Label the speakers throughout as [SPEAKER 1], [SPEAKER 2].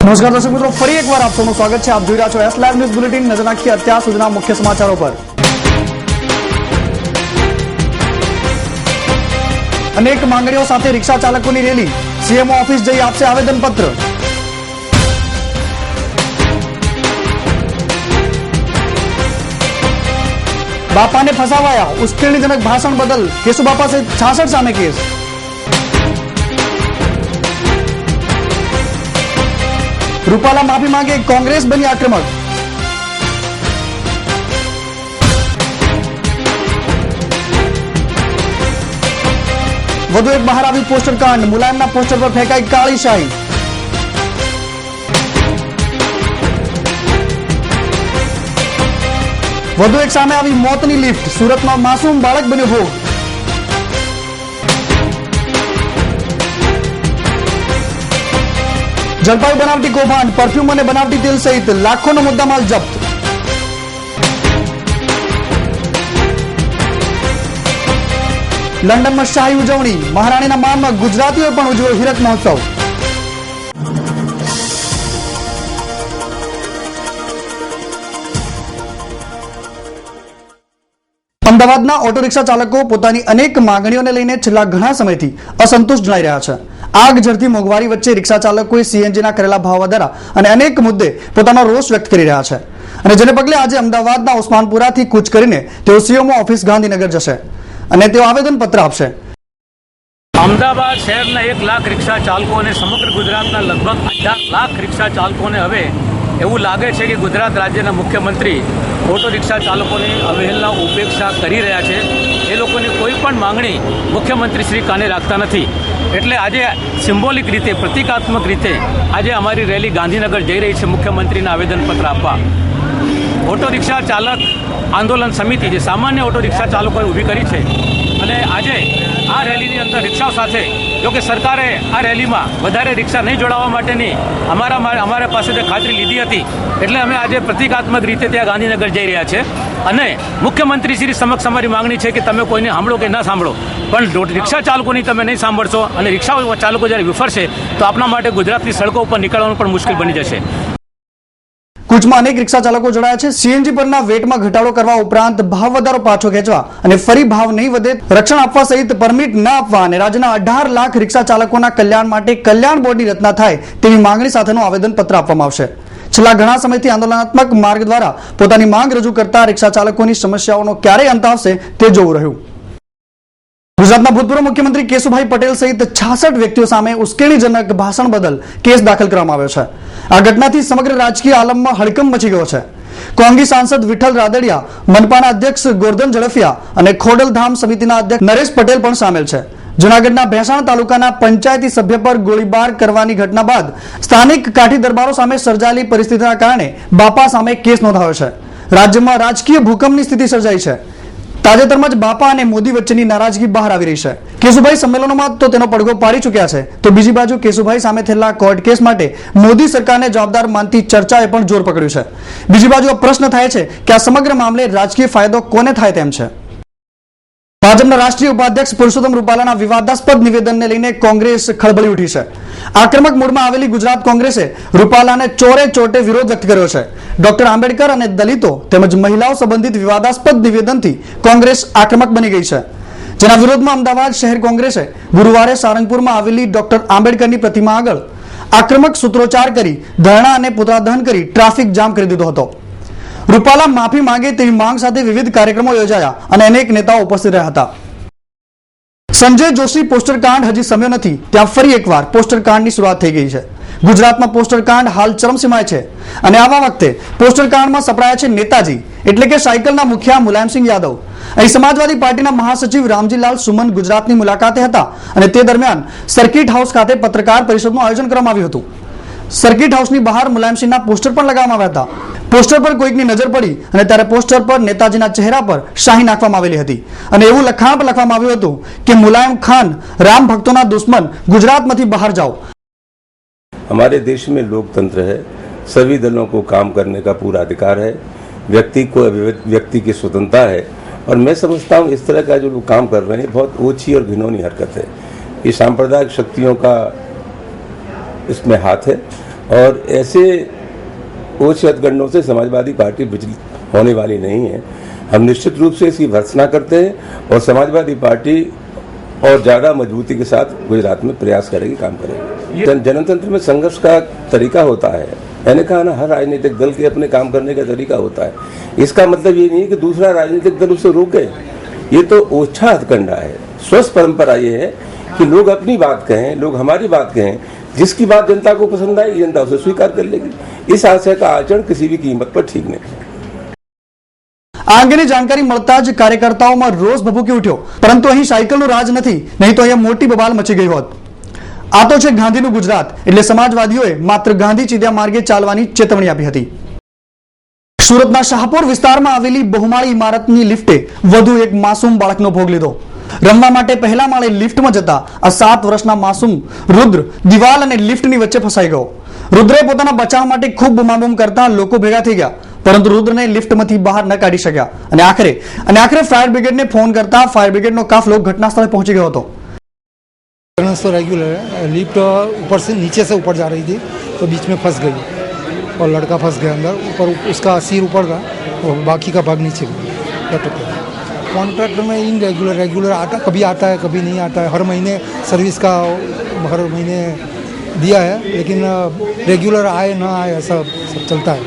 [SPEAKER 1] નમસ્કાર દર્શક મિત્રો, ફરી એકવાર આપ સૌનું સ્વાગત છે. આપ જોઈ રહ્યા છો એસ લાઈવ ન્યૂઝ બુલેટિન. નજર નાખીએ અત્યાર સુધીના મુખ્ય સમાચારો પર. અનેક માંગણીઓ સાથે રિક્ષા ચાલકોની રેલી. સીએમઓ ઓફિસ જઈ આપશે આવેદનપત્ર. બાપાને ફસાવાયા, ઉશ્કેરણીજનક ભાષણ બદલ કેશુબાપા સહિત 66 સામે કેસ. રૂપાલા માફી માંગે, કોંગ્રેસ બની આક્રમક. વધુ એક બહાર આવ્યું પોસ્ટર કાંડ. મુલાયમના પોસ્ટર પર ફેંકાઈ કાળી શાહી. વધુ એક સામે આવી મોતની લિફ્ટ. સુરતમાં માસૂમ બાળક બન્યો ભોગ. ઝડપાયું બનાવટી કૌભાંડ. પરફ્યુમ અને બનાવટી તેલ સહિત લાખોનો મુદ્દામાલ જપ્ત. લંડનમાં શાહી ઉજવણી. મહારાણીના માનમાં ગુજરાતીઓએ પણ ઉજવ્યો હીરક મહોત્સવ. અમદાવાદના ઓટો રિક્ષા ચાલકો પોતાની અનેક માંગણીઓને લઈને છેલ્લા ઘણા સમયથી અસંતુષ્ટ જણાઈ રહ્યા છે. આગ ઝરતી મોંઘવારી વચ્ચે રિક્ષા ચાલકોએ સીએનજીના કરેલા ભાવ વધારા અને અનેક મુદ્દે પોતાનો રોષ વ્યક્ત કરી રહ્યા છે. અને જેને પગલે આજે અમદાવાદના ઉસ્માનપુરાથી કૂચ કરીને તેઓ સીએમઓ ઓફિસ ગાંધીનગર જશે અને તેઓ આવેદનપત્ર આપશે.
[SPEAKER 2] અમદાવાદ શહેરના 1 લાખ રિક્ષા ચાલકો અને સમગ્ર ગુજરાતના લગભગ 18 લાખ રિક્ષા ચાલકોને હવે એવું લાગે છે કે ગુજરાત રાજ્યના મુખ્યમંત્રી ઓટો રિક્ષા ચાલકોની અવહેલના ઉપેક્ષા કરી રહ્યા છે. એ લોકોની કોઈ પણ માંગણી મુખ્યમંત્રી શ્રી કાને રાખતા નથી. એટલે આજે સિમ્બોલિક રીતે, પ્રતિકાત્મક રીતે આજે અમારી રેલી ગાંધીનગર જઈ રહી છે મુખ્યમંત્રીને આવેદનપત્ર આપવા. ઓટો રિક્ષા ચાલક આંદોલન સમિતિ જે સામાન્ય ઓટો રિક્ષા ચાલકોએ ઊભી કરી છે અને આજે આ રેલીની અંદર રિક્ષાઓ સાથે, જોકે સરકારે આ રેલીમાં વધારે રિક્ષા નહીં જોડાવા માટેની અમારા પાસેથી ખાતરી લીધી હતી. એટલે અમે આજે પ્રતિકાત્મક રીતે ત્યાં ગાંધીનગર જઈ રહ્યા છે અને મુખ્યમંત્રી શ્રી સમક્ષ અમારી માંગણી છે કે તમે કોઈને સાંભળો કે ના સાંભળો, પણ રિક્ષા ચાલકોની તમે નહીં સાંભળશો અને રિક્ષા ચાલકો જ્યારે વિફરશે તો આપણા માટે ગુજરાતની સડકો ઉપર નીકળવાનું પણ મુશ્કેલ બની જશે.
[SPEAKER 1] કૂચમાં અનેક રિક્ષા ચાલકો જોડાયા છે. સીએનજી પરના વેટમાં ઘટાડો કરવા ઉપરાંત ભાવ વધારો પાછો ખેંચવા અને ફરી ભાવ નહીં વધે રક્ષણ આપવા સહિત પરમિટ ન આપવા અને રાજ્યના 18 લાખ રિક્ષા ચાલકોના કલ્યાણ માટે કલ્યાણ બોર્ડની રચના થાય તેવી માંગણી સાથેનું આવેદનપત્ર આપવામાં આવશે. છેલ્લા ઘણા સમયથી આંદોલનાત્મક માર્ગ દ્વારા પોતાની માંગ રજૂ કરતા રિક્ષા ચાલકોની સમસ્યાઓનો ક્યારે અંત આવશે તે જોવું રહ્યું. ગુજરાતના ભૂતપૂર્વ મુખ્યમંત્રી કેશુભાઈ પટેલ સહિત 66 વ્યક્તિઓ સામે ઉશ્કેરણીજનક ભાષણ બદલ કેસ દાખલ કરવામાં આવ્યો છે. આ ઘટનાથી સમગ્ર રાજકીય આલમમાં હડકંપ મચી ગયો છે. કોંગ્રેસ સાંસદ વિઠ્ઠલ રાદડિયા, મનપાના અધ્યક્ષ ગોરધન ઝડફિયા અને ખોડલધામ સમિતિના અધ્યક્ષ નરેશ પટેલ પણ સામેલ છે. જૂનાગઢના ભેંસાણ તાલુકાના પંચાયતી સભ્ય પર ગોળીબાર કરવાની ઘટના બાદ સ્થાનિક કાઠી દરબારો સામે સર્જાયેલી પરિસ્થિતિના કારણે બાપા સામે કેસ નોંધાયો છે. રાજ્યમાં રાજકીય ભૂકંપની સ્થિતિ સર્જાઈ છે. તાજેતરમાં જ બાપા અને મોદી વચ્ચેની નારાજગી બહાર આવી રહી છે. કેશુભાઈ સંમેલનોમાં તો તેનો પડઘો પાડી ચૂક્યા છે, તો બીજી બાજુ કેશુભાઈ સામે થયેલા કોર્ટ કેસ માટે મોદી સરકારને જવાબદાર માનતી ચર્ચાએ પણ જોર પકડ્યું છે. બીજી બાજુ પ્રશ્ન થાય છે કે આ સમગ્ર મામલે રાજકીય ફાયદો કોને થાય તેમ છે. ભાજપના રાષ્ટ્રીય ઉપાધ્યક્ષ પુરુષોત્તમ રૂપાલાના વિવાદાસ્પદ નિવેદનને લઈને કોંગ્રેસ ખળબળી ઉઠી છે. આક્રમક મૂડમાં આવેલી ગુજરાત કોંગ્રેસે રૂપાલાને ચોરે ચોટે વિરોધ વ્યક્ત કર્યો છે. ડોક્ટર આંબેડકર અને દલિતો તેમજ મહિલાઓ સંબંધિત વિવાદાસ્પદ નિવેદનથી કોંગ્રેસ આક્રમક બની ગઈ છે. જેના વિરોધમાં અમદાવાદ શહેર કોંગ્રેસે ગુરુવારે સારંગપુરમાં આવેલી ડોક્ટર આંબેડકરની પ્રતિમા આગળ આક્રમક સૂત્રોચ્ચાર કરી ધરણા અને પુતળા દહન કરી ટ્રાફિક જામ કરી દીધો હતો. રૂપાલા માફી માંગે તેવી માંગ સાથે વિવિધ કાર્યક્રમો યોજાયા અને અનેક નેતાઓ ઉપસ્થિત રહ્યા હતા. સંજય જોશી પોસ્ટર કાંડ હજી સમ્યો નથી, ત્યાં ફરી એકવાર પોસ્ટર કાંડની શરૂઆત થઈ ગઈ છે. ગુજરાતમાં પોસ્ટર કાંડ હાલ ચરમસીમાએ છે અને આવા વખતે પોસ્ટર કાંડમાં સપડાયા છે નેતાજી એટલે કે સાયકલના મુખિયા મુલાયમસિંહ યાદવ. અહીં સમાજવાદી પાર્ટીના મહાસચિવ રામજીલાલ સુમન ગુજરાતની મુલાકાતે હતા અને તે દરમિયાન સર્કિટ હાઉસ ખાતે પત્રકાર પરિષદનું આયોજન કરવામાં આવ્યું હતું. સર્કિટ હાઉસની બહાર મુલાયમસિંહના પોસ્ટર પણ લગાવવામાં આવ્યા હતા. પોસ્ટર પર કોઈકની નજર પડી અને ત્યારે પોસ્ટર પર નેતાજીના ચહેરા પર શાહી નાખવામાં આવેલી હતી અને એવું લખાણ પણ લખવામાં આવ્યું હતું કે મુલાયમ ખાન રામ ભક્તોના દુશ્મન, ગુજરાतમાંથી બહાર जाओ.
[SPEAKER 3] हमारे देश में लोकतंत्र है, सभी दलों को काम करने का पूरा अधिकार है, व्यक्ति की स्वतंत्रता है और मैं समझता हूँ इस तरह का जो लोग काम कर रहे हैं बहुत ओछी और घिनौनी हरकत है. ये सांप्रदायिक शक्तियों का इसमें हाथ है और ऐसे उच्च हथकंडों से समाजवादी पार्टी विचलित होने वाली नहीं है। हम निश्चित रूप से इसकी भर्त्सना करते हैं और समाजवादी पार्टी और ज्यादा मजबूती के साथ गुजरात में प्रयास करेगी, काम करेगी। जनतंत्र में संघर्ष का तरीका होता है। मैंने कहा ना, हर राजनीतिक दल के अपने काम करने का तरीका होता है। इसका मतलब ये नहीं है कि दूसरा राजनीतिक दल उसे रोके। ये तो ओछा हथकंडा है। स्वस्थ परंपरा ये है कि लोग अपनी बात कहें, लोग हमारी बात कहें, जिसकी बात जनता को पसंद आएगी जनता उसे स्वीकार कर लेगी। इस आशय का आचरण किसी भी कीमत पर ठीक नहीं।
[SPEAKER 1] આ અંગેની જાણકારી મળતા જ કાર્યકર્તાઓમાં રોષ ભભૂકી ઉઠ્યો, પરંતુ અહીં સાયકલનો રાજ નથી, નહીં તો અહીંયા મોટી બબાલ મચી ગઈ હોત। આ તો છે ગાંધીનું ગુજરાત, એટલે સમાજવાદીઓએ માત્ર ગાંધી ચીધ્યા માર્ગે ચાલવાની ચેતવણી આપી હતી। સુરતના શાહપુર વિસ્તારમાં આવેલી બહુમાળી ઇમારતની લિફ્ટે વધુ એક માસૂમ બાળકનો ભોગ લીધો। રમવા માટે પહેલા માળે લિફ્ટમાં જતા આ 7 વર્ષના માસૂમ રુદ્ર દિવાલ અને લિફ્ટની વચ્ચે ફસાઈ ગયો। રુદ્રે પોતાના બચાવ માટે ખૂબ બૂમાબૂમ કરતા લોકો ભેગા થઈ ગયા, પરંતુ રુદ્રને લિફ્ટમાંથી બહાર ન કાઢી શક્યા અને આખરે ફાયર બ્રિગેડને ફોન करता फायर ब्रिगेडનો કાફલો ઘટના સ્થળે પહોંચી ગયો હતો।
[SPEAKER 4] तो रेगुलर है, लिफ्ट ऊपर से नीचे से ऊपर जा रही थी तो बीच में फंस गई और लड़का फंस गया अंदर। ऊपर उसका सिर ऊपर था और बाकी का भाग नीचे लटक गया। कॉन्ट्रैक्ट में इन रेगुलर कभी आता है कभी नहीं आता है। हर महीने सर्विस का हर महीने दिया है, लेकिन रेगुलर आए ना आए ऐसा सब चलता है।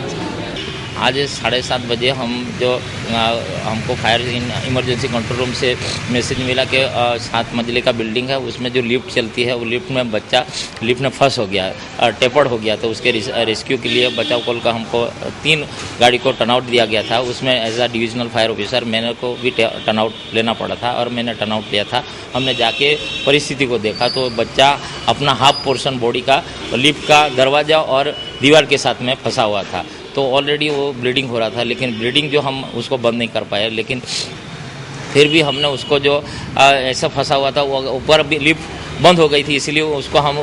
[SPEAKER 5] आज 7:30 बजे हमको फायर इमरजेंसी कंट्रोल रूम से मैसेज मिला कि 7 मंजिले का बिल्डिंग है, उसमें जो लिफ्ट चलती है वो लिफ्ट में बच्चा लिफ्ट में फंस हो गया, टेपर्ड हो गया। तो उसके रेस्क्यू के लिए बचाव कॉल का हमको 3 गाड़ी को टर्न आउट दिया गया था। उसमें as a divisional fire officer मैंने को भी टर्न आउट लेना पड़ा था और मैंने टर्न आउट लिया था। हमने जाके परिस्थिति को देखा तो बच्चा अपना हाफ पोर्शन बॉडी का लिफ्ट का दरवाजा और दीवार के साथ में फंसा हुआ था। तो ऑलरेडी वो ब्लीडिंग हो रहा था, लेकिन ब्लीडिंग जो हम उसको बंद नहीं कर पाए। लेकिन फिर भी हमने उसको जो ऐसा फंसा हुआ था वो ऊपर भी लिफ्ट बंद हो गई थी, इसलिए उसको हम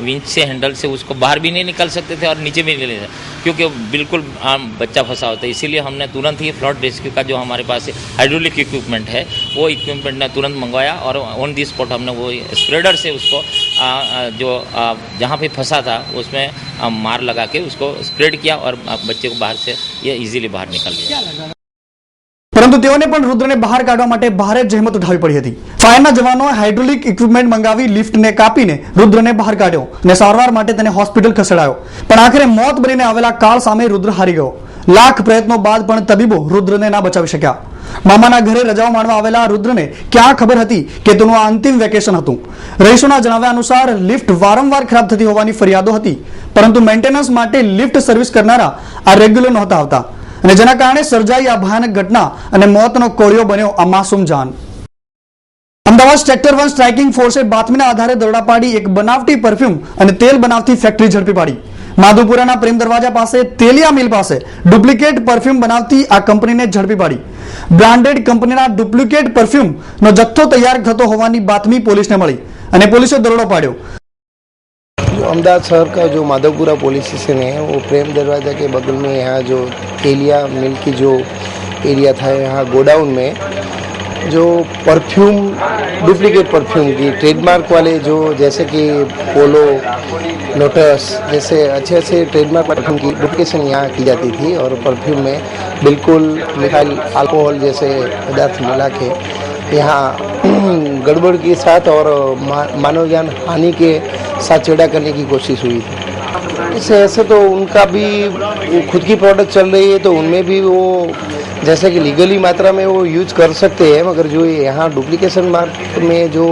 [SPEAKER 5] विंच से हैंडल से उसको बाहर भी नहीं निकाल सकते थे और नीचे भी नहीं ले सकते, क्योंकि बिल्कुल बच्चा फंसा होता है। इसीलिए हमने तुरंत ही फ्लड रेस्क्यू का जो हमारे पास हाइड्रोलिक इक्विपमेंट है वो इक्विपमेंट ने तुरंत मंगवाया और ऑन दी स्पॉट हमने वो स्प्रेडर से उसको जो जहाँ पे फंसा था उसमें मार लगा के उसको स्प्रेड किया और बच्चे को बाहर से ये इजीली बाहर निकल गया।
[SPEAKER 1] પરંતુ તેઓને પણ રુદ્રને બહાર કાઢવા માટે ભારે જહેમત ઉઠાવવી પડી હતી। ફાયરના જવાનોએ હાઇડ્રોલિક ઇક્વિપમેન્ટ મંગાવી લિફ્ટને કાપીને રુદ્રને બહાર કાઢ્યો અને સારવાર માટે તેને હોસ્પિટલ ખસેડાયો, પણ આખરે મોત બનીને આવેલા કાળ સામે રુદ્ર હારી ગયો। લાખ પ્રયત્નો બાદ પણ તબીબો રુદ્રને ના બચાવી શક્યા। મામાના ઘરે રજાઓ માણવા આવેલા રુદ્રને ક્યાં ખબર હતી કે તેનું આ અંતિમ વેકેશન હતું। રહીશોના જણાવ્યા અનુસાર લિફ્ટ વારંવાર ખરાબ થતી હોવાની ફરિયાદો હતી, પરંતુ મેન્ટેનન્સ માટે લિફ્ટ સર્વિસ કરનારા આ રેગ્યુલર નહોતા આવતા અને જેના કારણે સર્જાઈ આ ભયાનક ઘટના અને મોતનો કોળિયો બન્યો આ માસૂમ જાન। અમદાવાદ સેક્ટર 1 સ્ટ્રાઇકિંગ ફોર્સે બાતમીના આધારે દરોડા પાડી એક બનાવટી પરફ્યુમ અને તેલ બનાવતી ફેક્ટરી ઝડપી પાડી। માધુપુરાના પ્રેમ દરવાજા પાસે તેલિયા મિલ પાસે ડુપ્લિકેટ પરફ્યુમ બનાવતી આ કંપનીને ઝડપી પાડી। બ્રાન્ડેડ કંપનીના ડુપ્લિકેટ પરફ્યુમનો જથ્થો તૈયાર થતો હોવાની બાતમી પોલીસને મળી અને પોલીસે દરોડો પાડ્યો।
[SPEAKER 6] अहमदाबाद शहर का जो माधवपुरा पुलिस स्टेशन है वो प्रेम दरवाज़ा के बगल में यहाँ जो तेलिया मिल की जो एरिया था, यहाँ गोडाउन में जो परफ्यूम डुप्लीकेट परफ्यूम की ट्रेडमार्क वाले जो जैसे कि पोलो, लोटस जैसे अच्छे अच्छे ट्रेडमार्क परफ्यूम की डुप्लीकेशन यहाँ की जाती थी और परफ्यूम में बिल्कुल मिथाइल अल्कोहल जैसे पदार्थ मिला के यहाँ गड़बड़ के साथ और मानव जान हानि के साथ छेड़ा करने की कोशिश हुई थी। इससे ऐसे तो उनका भी खुद की प्रोडक्ट चल रही है तो उनमें भी वो जैसे कि लीगली मात्रा में वो यूज कर सकते हैं, मगर जो यहाँ डुप्लीकेशन मार्केट में जो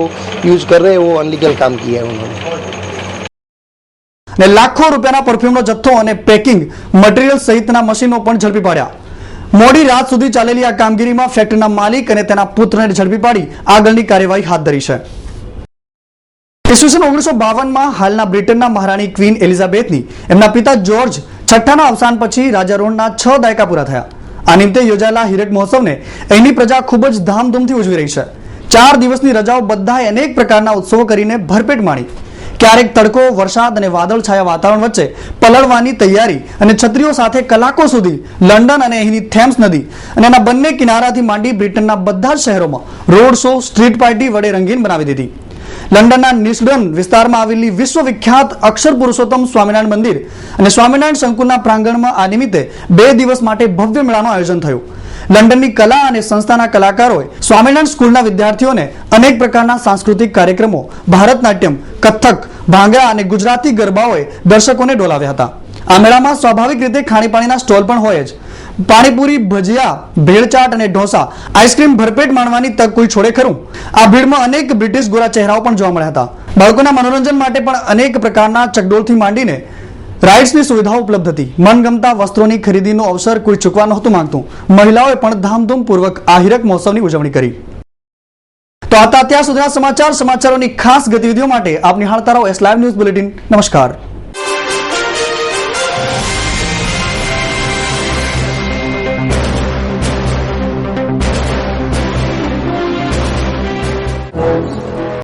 [SPEAKER 6] यूज कर रहे हैं वो अनलीगल काम किया है उन्होंने।
[SPEAKER 1] लाखों રૂપિયાના પરફ્યુમનો જથ્થો અને પેકિંગ મટીરીયલ સહિતના મશીનો પણ ઝડપી પાડ્યા। મોડી રાત સુધી ચાલેલી આ કામગીરીમાં ફેક્ટરીના માલિક અને તેના પુત્રને ઝડપી પાડી આગળની કાર્યવાહી હાથ ધરી છે। ઈસવીસન 1952 માં હાલના બ્રિટનના મહારાણી ક્વીન એલિઝાબેથની એમના પિતા જોર્જ છઠ્ઠાના અવસાન પછી રાજા રોડના 6 દાયકા પૂરા થયા। આ નિમિત્તે યોજાયેલા હીરક મહોત્સવને અહીંની પ્રજા ખૂબ જ ધામધૂમથી ઉજવી રહી છે। 4 દિવસની રજાઓ બધાએ અનેક પ્રકારના ઉત્સવો કરીને ભરપેટ માણી। ક્યારેક તડકો, વરસાદ અને વાદળછાયા વાતાવરણ વચ્ચે પલળવાની તૈયારી અને છત્રીઓ સાથે કલાકો સુધી લંડન અને અહીંની થેમ્સ નદી અને એના બંને કિનારાથી માંડી બ્રિટનના બધા જ શહેરોમાં રોડ શો, સ્ટ્રીટ પાર્ટી વડે રંગીન બનાવી દીધી। લંડનના નિસ્ડન વિસ્તારમાં આવેલી વિશ્વવિખ્યાત અક્ષર પુરુષોત્તમ સ્વામિનારાયણ મંદિર અને સ્વામિનારાયણ સંકુલના પ્રાંગણમાં આ નિમિત્તે 2 દિવસ માટે ભવ્ય મેળાનું આયોજન થયું. લંડનની કલા અને સંસ્થાના કલાકારોએ સ્વામિનારાયણ સ્કૂલના વિદ્યાર્થીઓને અનેક પ્રકારના સાંસ્કૃતિક કાર્યક્રમો, ભારતનાટ્યમ, કથક, ભાંગડા અને ગુજરાતી ગરબાઓએ દર્શકોને ડોલાવ્યા હતા. આ મેળામાં સ્વાભાવિક રીતે ખાણીપાણીના સ્ટોલ પણ હોય જ. પાણીપુરી, ભજીયા, ભેળચાટ અને ઢોસા, આઈસ્ક્રીમ ભરપેટ માણવાની તક કોઈ છોડે ખરું? આ ભીડમાં અનેક બ્રિટિશ ગોરા ચહેરાઓ પણ જોવા મળ્યા હતા. બાળકોના મનોરંજન માટે પણ અનેક પ્રકારના ચકડોળથી માંડીને રાઇડ્સની સુવિધાઓ ઉપલબ્ધ હતી. મનગમતા વસ્ત્રોની ખરીદીનો અવસર કોઈ ચૂકવા નહોતું માંગતું. મહિલાઓએ પણ ધામધૂમપૂર્વક આ હીરક મહોત્સવની ઉજવણી કરી. તો આ હતા અત્યાર સુધીના સમાચારોની ખાસ ગતિવિધિઓ માટે આપ નિહાળતા રહો એસ લાઈવ ન્યૂઝ બુલેટિન. નમસ્કાર.